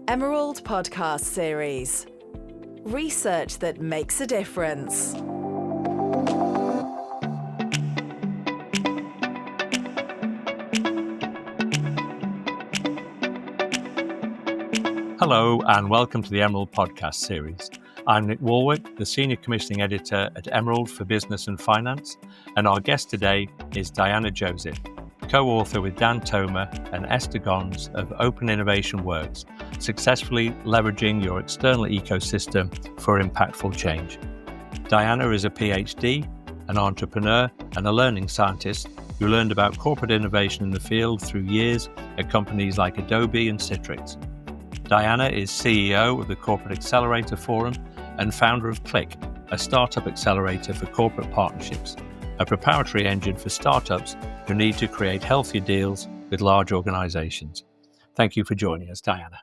Emerald Podcast Series. Research that makes a difference. Hello and welcome to the Emerald Podcast Series. I'm Nick Wallwork, the Senior Commissioning Editor at Emerald for Business and Finance, and our guest today is Diana Joseph, co-author with Dan Toma and Esther of Open Innovation Works, successfully leveraging your external ecosystem for impactful change. Diana is a PhD, an entrepreneur, and a learning scientist who learned about corporate innovation in the field through years at companies like Adobe and Citrix. Diana is CEO of the Corporate Accelerator Forum and founder of Click, a startup accelerator for corporate partnerships, a preparatory engine for startups who need to create healthier deals with large organizations. Thank you for joining us, Diana.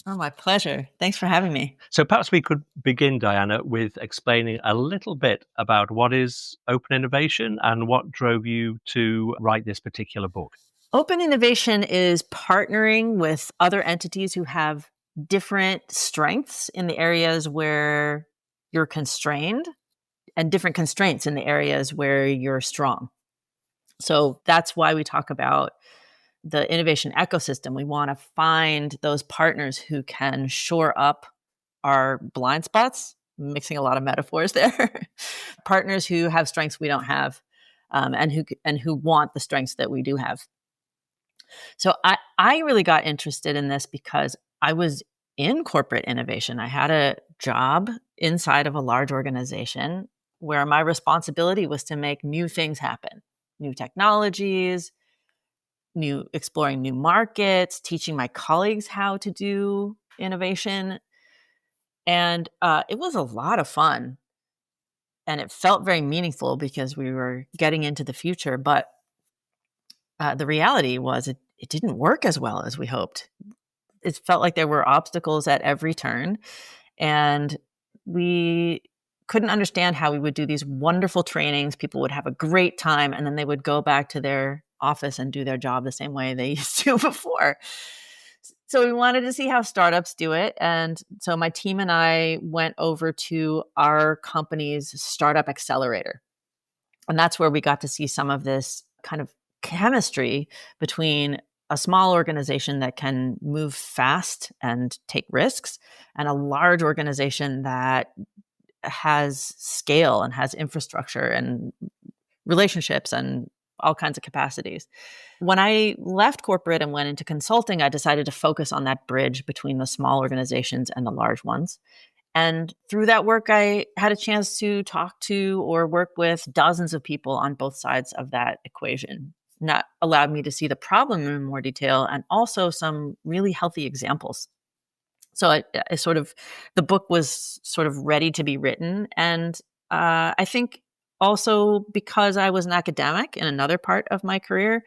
Oh, my pleasure. Thanks for having me. So perhaps we could begin, Diana, with explaining a little bit about what is open innovation and what drove you to write this particular book. Open innovation is partnering with other entities who have different strengths in the areas where you're constrained and different constraints in the areas where you're strong. So that's why we talk about the innovation ecosystem. We want to find those partners who can shore up our blind spots, mixing a lot of metaphors there, partners who have strengths we don't have, and who want the strengths that we do have. So I really got interested in this because I was in corporate innovation. I had a job inside of a large organization where my responsibility was to make new things happen, new technologies, exploring new markets, teaching my colleagues how to do innovation. And it was a lot of fun. And it felt very meaningful because we were getting into the future. But the reality was it didn't work as well as we hoped. It felt like there were obstacles at every turn, and we couldn't understand how we would do these wonderful trainings. People would have a great time, and then they would go back to their office and do their job the same way they used to before. So we wanted to see how startups do it. And so my team and I went over to our company's startup accelerator. And that's where we got to see some of this kind of chemistry between a small organization that can move fast and take risks and a large organization that has scale and has infrastructure and relationships and all kinds of capacities. When I left corporate and went into consulting, I decided to focus on that bridge between the small organizations and the large ones. And through that work, I had a chance to talk to or work with dozens of people on both sides of that equation. And that allowed me to see the problem in more detail and also some really healthy examples. So the book was sort of ready to be written. And I think also because I was an academic in another part of my career,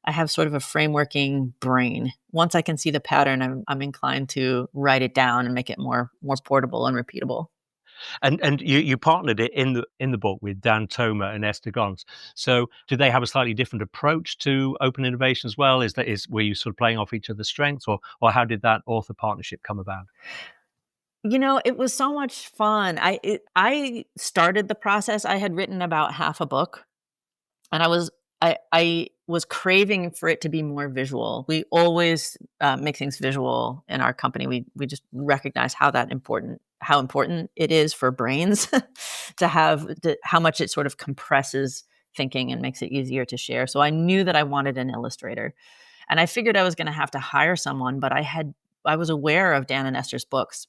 I have sort of a frameworking brain. Once I can see the pattern, I'm inclined to write it down and make it more portable and repeatable. And you partnered it in the book with Dan Toma and Esther. So do they have a slightly different approach to open innovation as well? Were you sort of playing off each other's strengths, or how did that author partnership come about? It was so much fun. I started the process. I had written about half a book, and I was craving for it to be more visual. We always make things visual in our company. We just recognize how important it is for brains how much it sort of compresses thinking and makes it easier to share. So I knew that I wanted an illustrator, and I figured I was going to have to hire someone, but I was aware of Dan and Esther's books.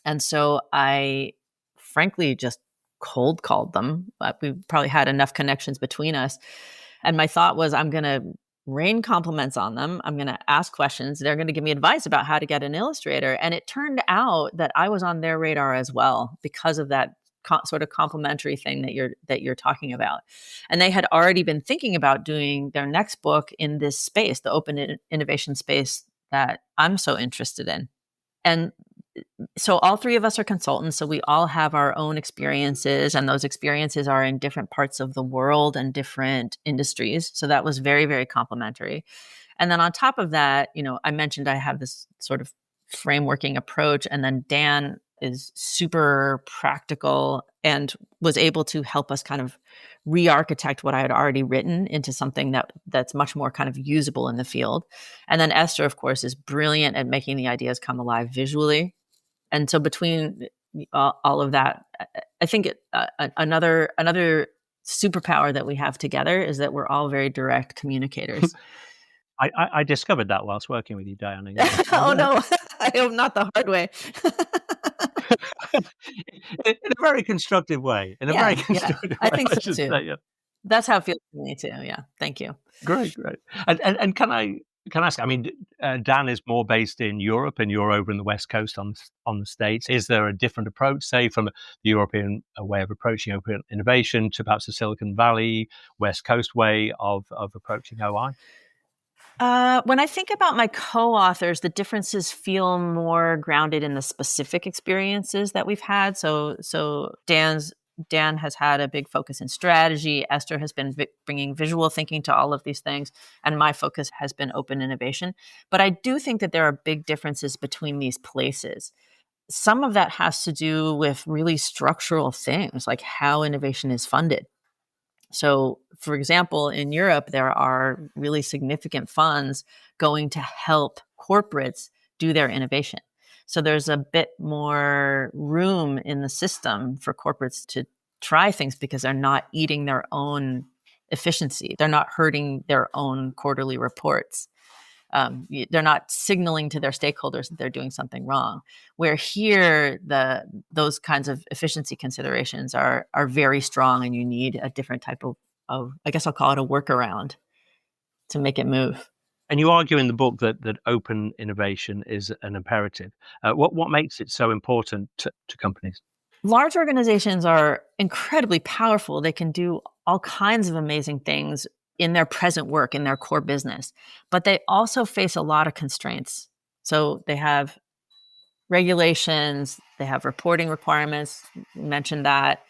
And so I frankly just cold called them. We probably had enough connections between us. And my thought was, I'm going to rain compliments on them. I'm going to ask questions. They're going to give me advice about how to get an illustrator. And it turned out that I was on their radar as well because of that sort of complementary thing that you're talking about. And they had already been thinking about doing their next book in this space, the open innovation space that I'm so interested in. And so all three of us are consultants, so we all have our own experiences, and those experiences are in different parts of the world and different industries. So that was very, very complementary. And then on top of that, I mentioned I have this sort of frameworking approach. And then Dan is super practical and was able to help us kind of re-architect what I had already written into something that's much more kind of usable in the field. And then Esther, of course, is brilliant at making the ideas come alive visually. And so between all of that, I think another superpower that we have together is that we're all very direct communicators. I discovered that whilst working with you, Diana. Oh no, I hope not the hard way. In a very constructive way. In a very constructive I way, think I so should too. say. Yeah. That's how it feels to me too. Yeah, thank you. Great. And can I ask? I mean, Dan is more based in Europe, and you're over in the West Coast on the States. Is there a different approach, say, from the European way of approaching open innovation to perhaps the Silicon Valley West Coast way of approaching OI? When I think about my co-authors, the differences feel more grounded in the specific experiences that we've had. So Dan has had a big focus in strategy. Esther has been bringing visual thinking to all of these things, and my focus has been open innovation. But I do think that there are big differences between these places. Some of that has to do with really structural things, like how innovation is funded. So, for example, in Europe, there are really significant funds going to help corporates do their innovation. So there's a bit more room in the system for corporates to try things because they're not eating their own efficiency. They're not hurting their own quarterly reports. They're not signaling to their stakeholders that they're doing something wrong. Where here, those kinds of efficiency considerations are very strong, and you need a different type of I guess I'll call it a workaround to make it move. And you argue in the book that open innovation is an imperative. What makes it so important to companies? Large organizations are incredibly powerful. They can do all kinds of amazing things in their present work, in their core business, but they also face a lot of constraints. So they have regulations, they have reporting requirements, you mentioned that.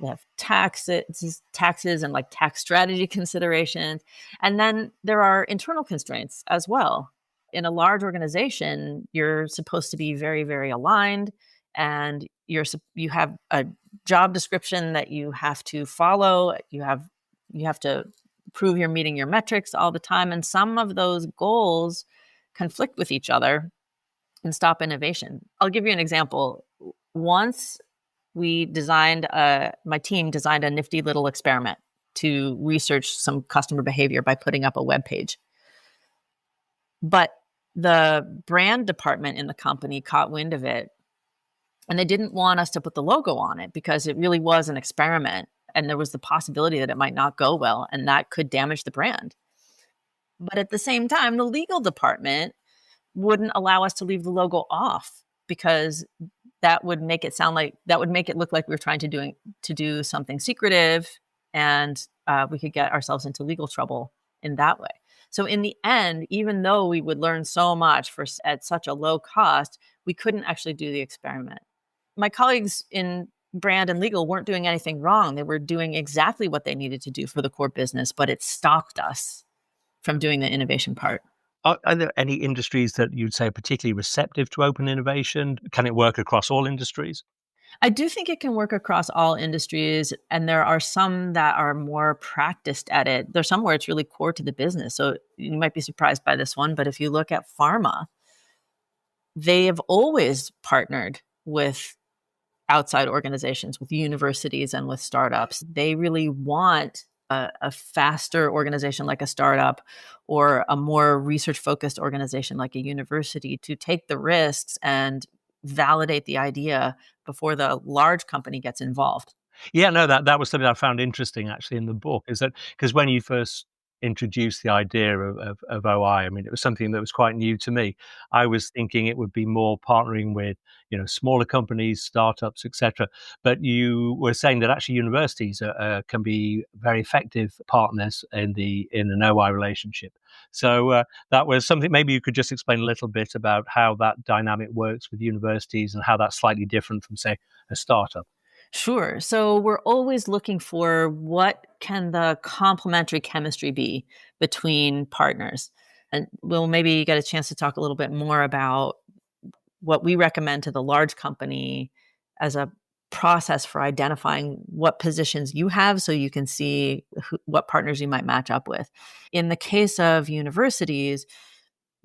They have taxes and like tax strategy considerations. And then there are internal constraints as well. In a large organization, you're supposed to be very, very aligned, and you have a job description that you have to follow. You have to prove you're meeting your metrics all the time. And some of those goals conflict with each other and stop innovation. I'll give you an example. Once my team designed a nifty little experiment to research some customer behavior by putting up a web page. But the brand department in the company caught wind of it, and they didn't want us to put the logo on it because it really was an experiment, and there was the possibility that it might not go well, and that could damage the brand. But at the same time, the legal department wouldn't allow us to leave the logo off because that would make it look like we were trying to do something secretive, and we could get ourselves into legal trouble in that way. So in the end, even though we would learn so much at such a low cost, we couldn't actually do the experiment. My colleagues in brand and legal weren't doing anything wrong. They were doing exactly what they needed to do for the core business, but it stopped us from doing the innovation part. Are there any industries that you'd say are particularly receptive to open innovation? Can it work across all industries? I do think it can work across all industries, and there are some that are more practiced at it. There's some where it's really core to the business. So you might be surprised by this one, but if you look at pharma, they have always partnered with outside organizations, with universities and with startups. They really want a faster organization like a startup or a more research-focused organization like a university to take the risks and validate the idea before the large company gets involved. Yeah, no, that was something I found interesting actually in the book, is that because when you first introduced the idea of OI, I mean, it was something that was quite new to me. I was thinking it would be more partnering with, smaller companies, startups, etc. But you were saying that actually universities can be very effective partners in an OI relationship. So that was something. Maybe you could just explain a little bit about how that dynamic works with universities and how that's slightly different from, say, a startup. Sure. So we're always looking for what can the complementary chemistry be between partners. And we'll maybe get a chance to talk a little bit more about what we recommend to the large company as a process for identifying what positions you have so you can see what partners you might match up with. In the case of universities,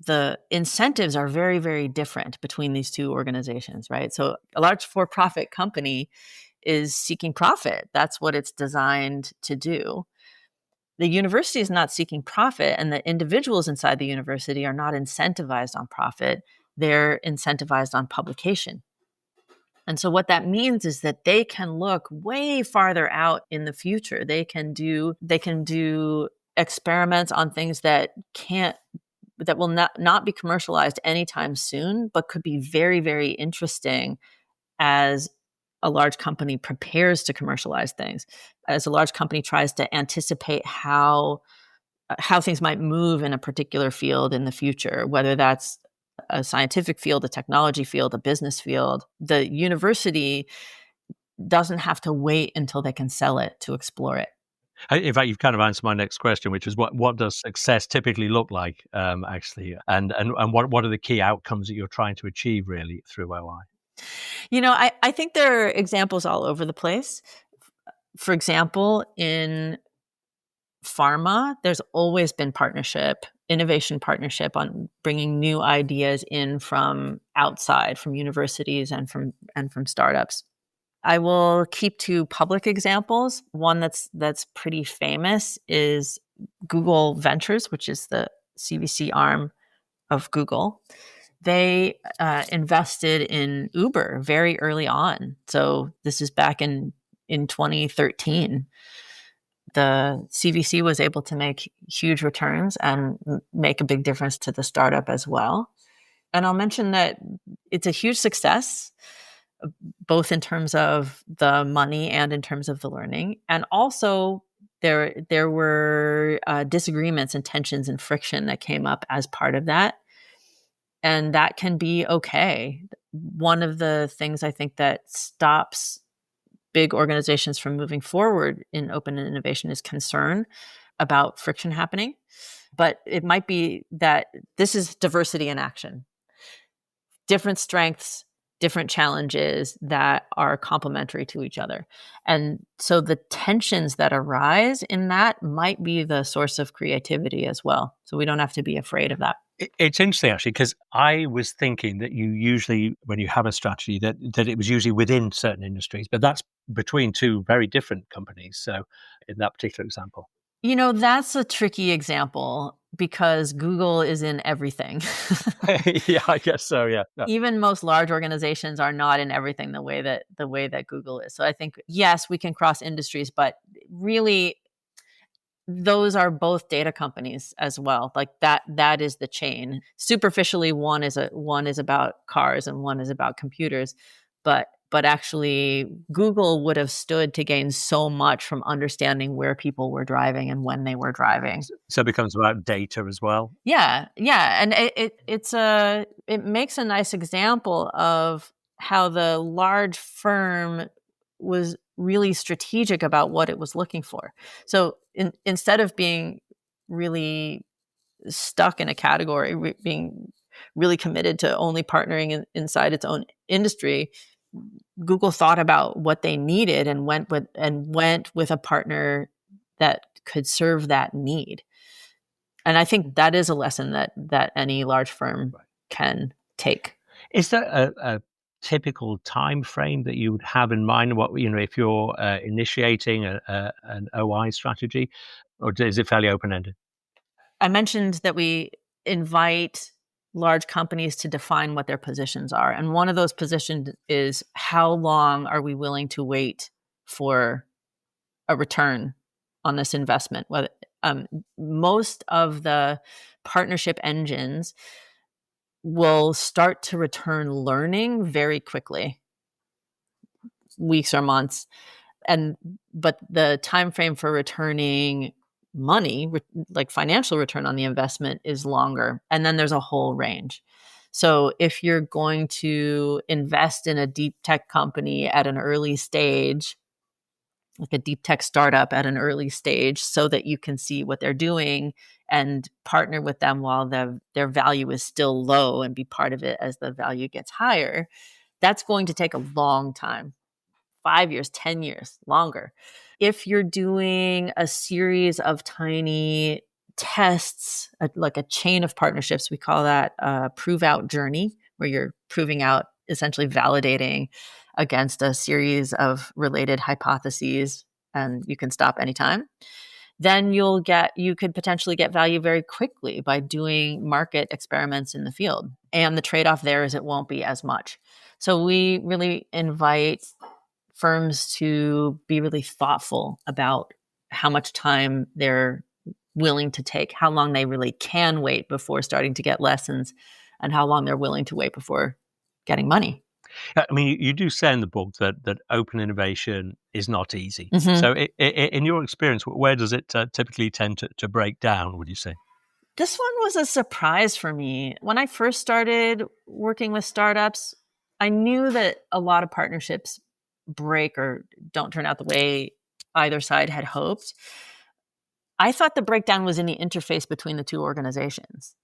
the incentives are very, very different between these two organizations, right? So a large for-profit company is seeking profit. That's what it's designed to do. The university is not seeking profit, and the individuals inside the university are not incentivized on profit. They're incentivized on publication. And so what that means is that they can look way farther out in the future. They can do experiments on things that will not be commercialized anytime soon, but could be very, very interesting as a large company prepares to commercialize things, as a large company tries to anticipate how things might move in a particular field in the future, whether that's a scientific field, a technology field, a business field. The university doesn't have to wait until they can sell it to explore it. In fact, you've kind of answered my next question, which is what does success typically look like, actually, and what are the key outcomes that you're trying to achieve really through OI? I think there are examples all over the place. For example, in pharma, there's always been innovation partnership on bringing new ideas in from outside, from universities and from startups. I will keep two public examples. One that's pretty famous is Google Ventures, which is the CVC arm of Google. They invested in Uber very early on. So this is back in 2013. The CVC was able to make huge returns and make a big difference to the startup as well. And I'll mention that it's a huge success, both in terms of the money and in terms of the learning. And also there were disagreements and tensions and friction that came up as part of that. And that can be okay. One of the things I think that stops big organizations from moving forward in open innovation is concern about friction happening. But it might be that this is diversity in action. Different strengths, different challenges that are complementary to each other. And so the tensions that arise in that might be the source of creativity as well. So we don't have to be afraid of that. It's interesting, actually, because I was thinking that you usually, when you have a strategy, that it was usually within certain industries, but that's between two very different companies. So in that particular example. That's a tricky example because Google is in everything. Yeah, I guess so. Yeah. No. Even most large organizations are not in everything the way that Google is. So I think, yes, we can cross industries, but really those are both data companies as well. Like that is the chain. Superficially, one is about cars and one is about computers, but actually Google would have stood to gain so much from understanding where people were driving and when they were driving. So it becomes about data as well. Yeah. And it makes a nice example of how the large firm was really strategic about what it was looking for. So instead of being really stuck in a category, being really committed to only partnering inside its own industry, Google thought about what they needed and went with a partner that could serve that need. And I think that is a lesson that any large firm can take. Is there a typical time frame that you would have in mind? What if you're initiating an OI strategy, or is it fairly open ended? I mentioned that we invite large companies to define what their positions are, and one of those positions is how long are we willing to wait for a return on this investment? Whether most of the partnership engines will start to return learning very quickly, weeks or months, but the time frame for returning money, like financial return on the investment, is longer. And then there's a whole range. So if you're going to invest in a deep tech company at an early stage, like a deep tech startup at an early stage so that you can see what they're doing and partner with them while their value is still low and be part of it as the value gets higher. That's going to take a long time, 5 years, 10 years, longer. If you're doing a series of tiny tests, like a chain of partnerships, we call that a prove out journey, where you're proving out, essentially validating against a series of related hypotheses, and you can stop anytime. Then you could potentially get value very quickly by doing market experiments in the field. And the trade-off there is it won't be as much. So we really invite firms to be really thoughtful about how much time they're willing to take, how long they really can wait before starting to get lessons, and how long they're willing to wait before getting money. I mean, you do say in the book that open innovation is not easy. Mm-hmm. So in your experience, where does it typically tend to break down, would you say? This one was a surprise for me. When I first started working with startups, I knew that a lot of partnerships break or don't turn out the way either side had hoped. I thought the breakdown was in the interface between the two organizations,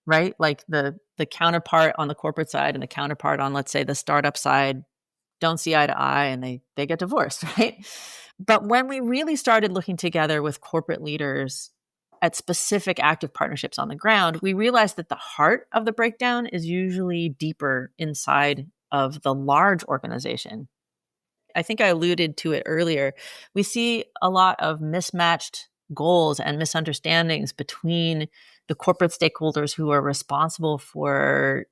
right? Like the counterpart on the corporate side and the counterpart on, let's say, the startup side don't see eye to eye and they get divorced, right? But when we really started looking together with corporate leaders at specific active partnerships on the ground, we realized that the heart of the breakdown is usually deeper inside of the large organization. I think I alluded to it earlier. We see a lot of mismatched goals and misunderstandings between the corporate stakeholders who are responsible for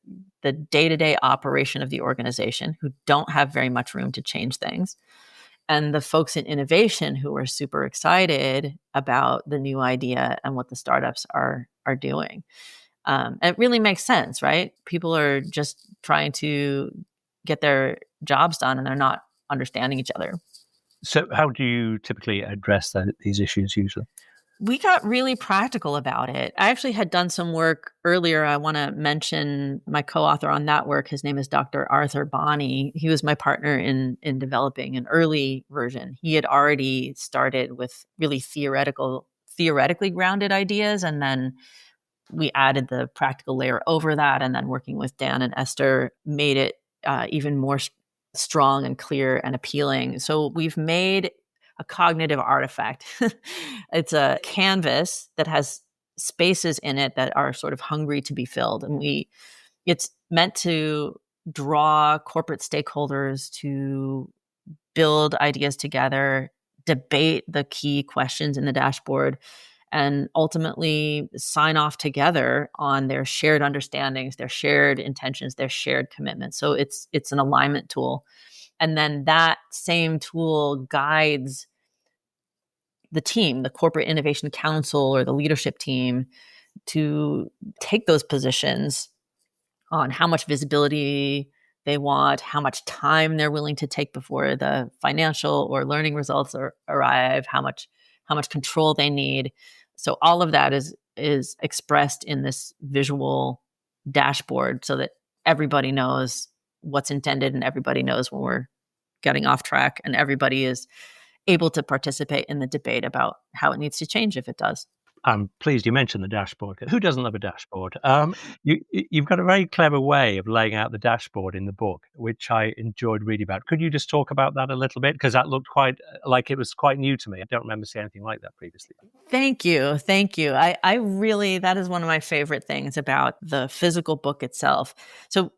the day-to-day operation of the organization, who don't have very much room to change things, and the folks in innovation who are super excited about the new idea and what the startups are doing. It really makes sense, right? People are just trying to get their jobs done and they're not understanding each other. So how do you typically address these issues usually? We got really practical about it. I actually had done some work earlier. I want to mention my co-author on that work. His name is Dr. Arthur Bonney. He was my partner in developing an early version. He had already started with really theoretically grounded ideas, and then we added the practical layer over that, and then working with Dan and Esther made it even more strong and clear and appealing. So we've made a cognitive artifact. It's a canvas that has spaces in it that are sort of hungry to be filled. And it's meant to draw corporate stakeholders to build ideas together, debate the key questions in the dashboard, and ultimately sign off together on their shared understandings, their shared intentions, their shared commitments. So it's an alignment tool. And then that same tool guides the team, the Corporate Innovation Council or the leadership team, to take those positions on how much visibility they want, how much time they're willing to take before the financial or learning results arrive, how much control they need. So all of that is expressed in this visual dashboard so that everybody knows what's intended and everybody knows when we're getting off track, and everybody is able to participate in the debate about how it needs to change if it does. I'm pleased you mentioned the dashboard. Who doesn't love a dashboard? You've got a very clever way of laying out the dashboard in the book, which I enjoyed reading about. Could you just talk about that a little bit? Because that looked quite like it was quite new to me. I don't remember seeing anything like that previously. Thank you. I really, that is one of my favorite things about the physical book itself. So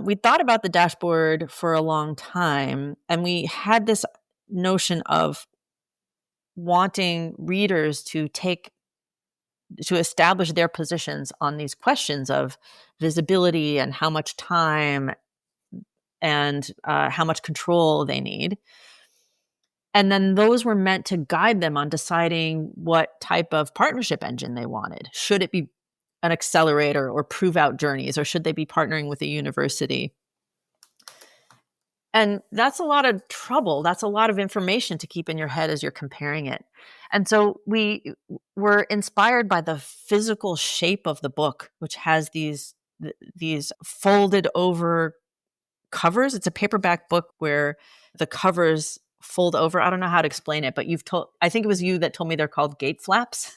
we thought about the dashboard for a long time, and we had this notion of wanting readers to establish their positions on these questions of visibility and how much time and how much control they need. And then those were meant to guide them on deciding what type of partnership engine they wanted. Should it be an accelerator or prove out journeys, or should they be partnering with a university? And that's a lot of trouble. That's a lot of information to keep in your head as you're comparing it. And so we were inspired by the physical shape of the book, which has these folded over covers. It's a paperback book where the covers fold over. I don't know how to explain it, but I think it was you that told me they're called gate flaps.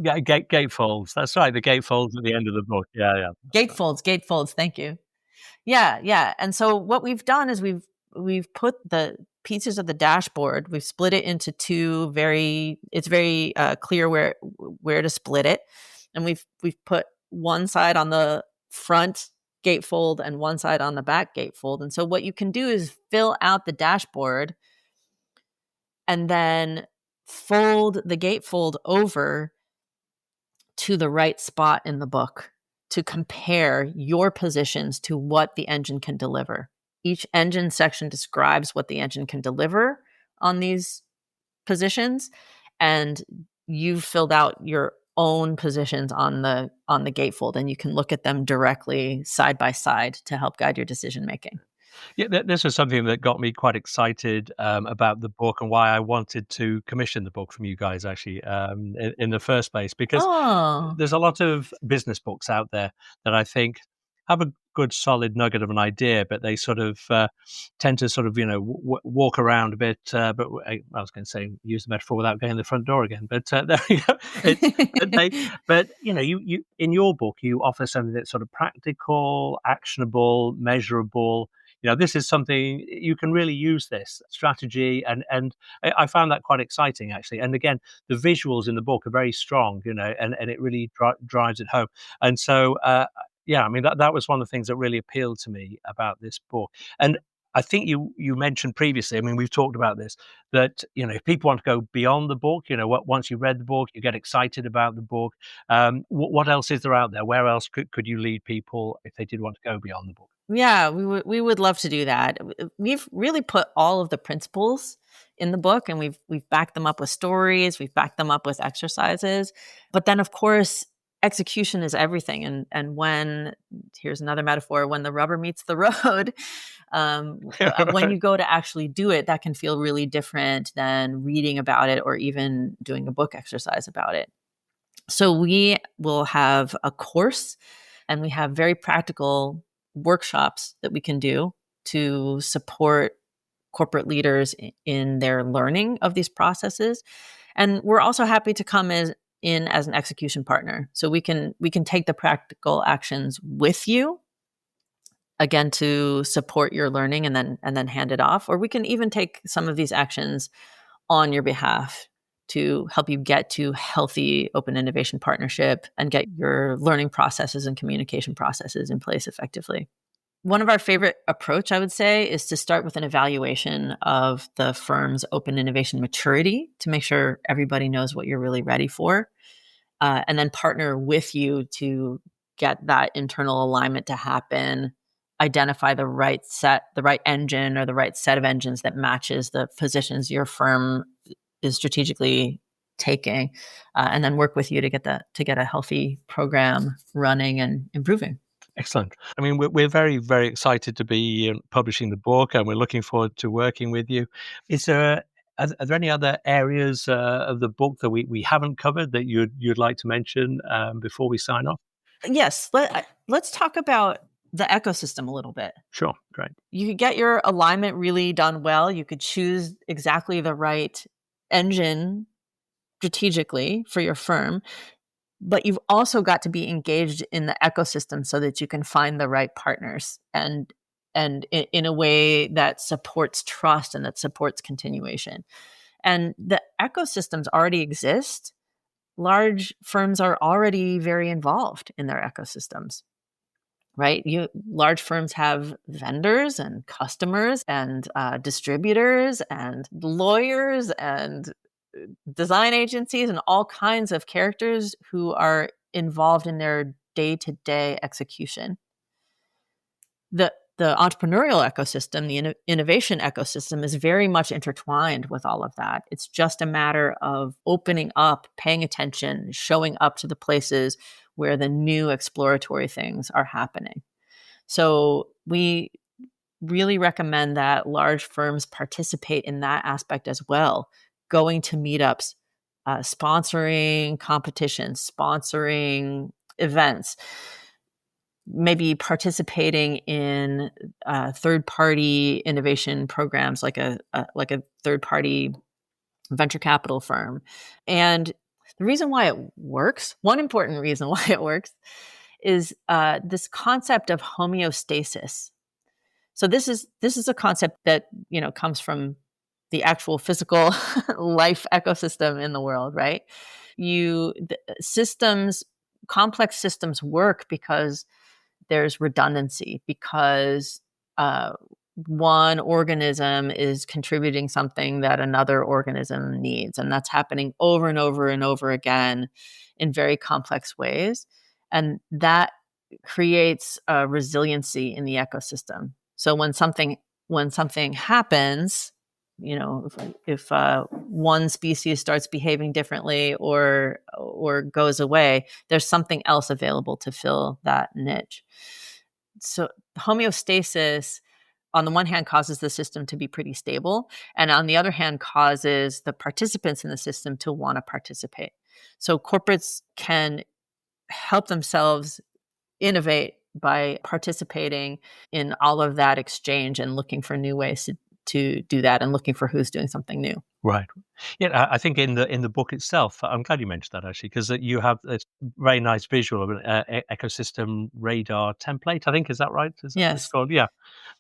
Yeah, gatefolds. That's right. The gatefolds at the end of the book. Yeah, yeah. Gate folds. Thank you. Yeah, yeah. And so what we've done is we've put the pieces of the dashboard, we've split it into two it's very clear where to split it. And we've put one side on the front gatefold and one side on the back gatefold. And so what you can do is fill out the dashboard and then fold the gatefold over to the right spot in the book to compare your positions to what the engine can deliver. Each engine section describes what the engine can deliver on these positions, and you've filled out your own positions on the gatefold, and you can look at them directly side by side to help guide your decision making. Yeah, this was something that got me quite excited about the book and why I wanted to commission the book from you guys, actually, in the first place, because Oh, there's a lot of business books out there that I think have a good solid nugget of an idea, but they sort of tend to sort of, walk around a bit. But I was going to say, use the metaphor without going the front door again. But there you go. But you in your book, you offer something that's sort of practical, actionable, measurable. This is something you can really use this strategy, and I found that quite exciting, actually. And again, the visuals in the book are very strong, and it really drives it home. And so, yeah, I mean, that was one of the things that really appealed to me about this book. And I think you mentioned previously, I mean, we've talked about this, that, if people want to go beyond the book, once you read the book, you get excited about the book. What else is there out there? Where else could you lead people if they did want to go beyond the book? yeah, we would love to do that. We've really put all of the principles in the book, and we've backed them up with stories, we've backed them up with exercises. But then, of course, execution is everything. And here's another metaphor, when the rubber meets the road, when you go to actually do it, that can feel really different than reading about it or even doing a book exercise about it. So we will have a course, and we have very practical workshops that we can do to support corporate leaders in their learning of these processes. And we're also happy to come in as an execution partner. So we can take the practical actions with you, again, to support your learning, and then hand it off. Or we can even take some of these actions on your behalf to help you get to healthy open innovation partnership and get your learning processes and communication processes in place effectively. One of our favorite approach, I would say, is to start with an evaluation of the firm's open innovation maturity to make sure everybody knows what you're really ready for, and then partner with you to get that internal alignment to happen, identify the right engine or the right set of engines that matches the positions your firm is strategically taking, and then work with you to get a healthy program running and improving. Excellent. I mean, we're very, very excited to be publishing the book, and we're looking forward to working with you. Are there any other areas of the book that we haven't covered that you'd like to mention before we sign off? Yes, let's talk about the ecosystem a little bit. Sure, great. You could get your alignment really done well. You could choose exactly the right engine strategically for your firm, but you've also got to be engaged in the ecosystem so that you can find the right partners and in a way that supports trust and that supports continuation. And the ecosystems already exist. Large firms are already very involved in their ecosystems, right? Large firms have vendors and customers and distributors and lawyers and design agencies and all kinds of characters who are involved in their day-to-day execution. The entrepreneurial ecosystem, the innovation ecosystem, is very much intertwined with all of that. It's just a matter of opening up, paying attention, showing up to the places where the new exploratory things are happening. So we really recommend that large firms participate in that aspect as well, going to meetups, sponsoring competitions, sponsoring events. maybe participating in third-party innovation programs, like a third-party venture capital firm. And the reason why it works, one important reason why it works, is this concept of homeostasis. So this is a concept that comes from the actual physical life ecosystem in the world, right? Complex systems work because there's redundancy, because one organism is contributing something that another organism needs. And that's happening over and over and over again in very complex ways. And that creates a resiliency in the ecosystem. So when something happens, if one species starts behaving differently or goes away, there's something else available to fill that niche. So homeostasis, on the one hand, causes the system to be pretty stable, and on the other hand, causes the participants in the system to want to participate. So corporates can help themselves innovate by participating in all of that exchange and looking for new ways to do that, and looking for who's doing something new. Right. Yeah, I think in the book itself, I'm glad you mentioned that actually, because you have this very nice visual of an ecosystem radar template. I think, is that right? Is that what it's Yes. called? Yeah.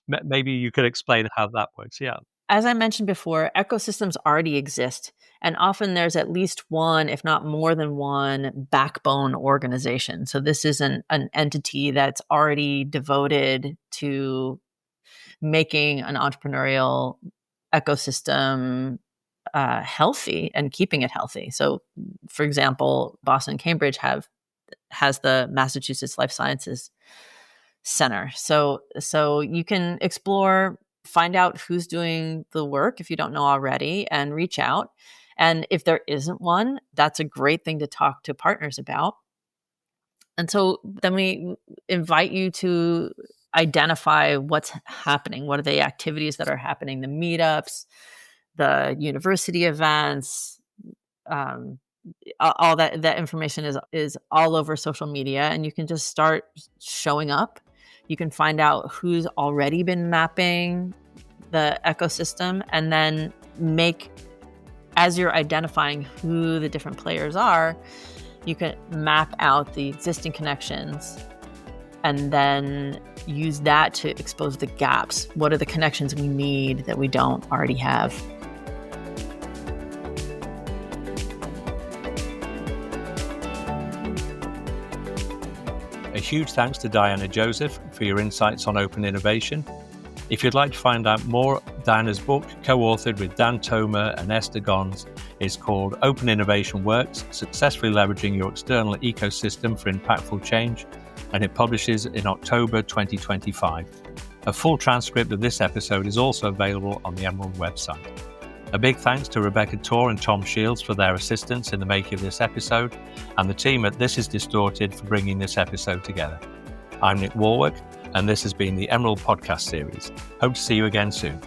Maybe you could explain how that works. Yeah. As I mentioned before, ecosystems already exist, and often there's at least one, if not more than one, backbone organization. So this is an entity that's already devoted to making an entrepreneurial ecosystem healthy and keeping it healthy. So, for example, Boston and Cambridge has the Massachusetts Life Sciences Center. So you can explore, find out who's doing the work if you don't know already, and reach out. And if there isn't one, that's a great thing to talk to partners about. And so then we invite you to identify what's happening. What are the activities that are happening? The meetups, the university events, all that information is all over social media, and you can just start showing up. You can find out who's already been mapping the ecosystem, and then as you're identifying who the different players are, you can map out the existing connections and then use that to expose the gaps. What are the connections we need that we don't already have? A huge thanks to Diana Joseph for your insights on open innovation. If you'd like to find out more, Diana's book, co-authored with Dan Toma and Esther Gons, is called Open Innovation Works, Successfully Leveraging Your External Ecosystem for Impactful Change, and it publishes in October 2025. A full transcript of this episode is also available on the Emerald website. A big thanks to Rebecca Torr and Tom Shields for their assistance in the making of this episode, and the team at This Is Distorted for bringing this episode together. I'm Nick Wallwork, and this has been the Emerald Podcast Series. Hope to see you again soon.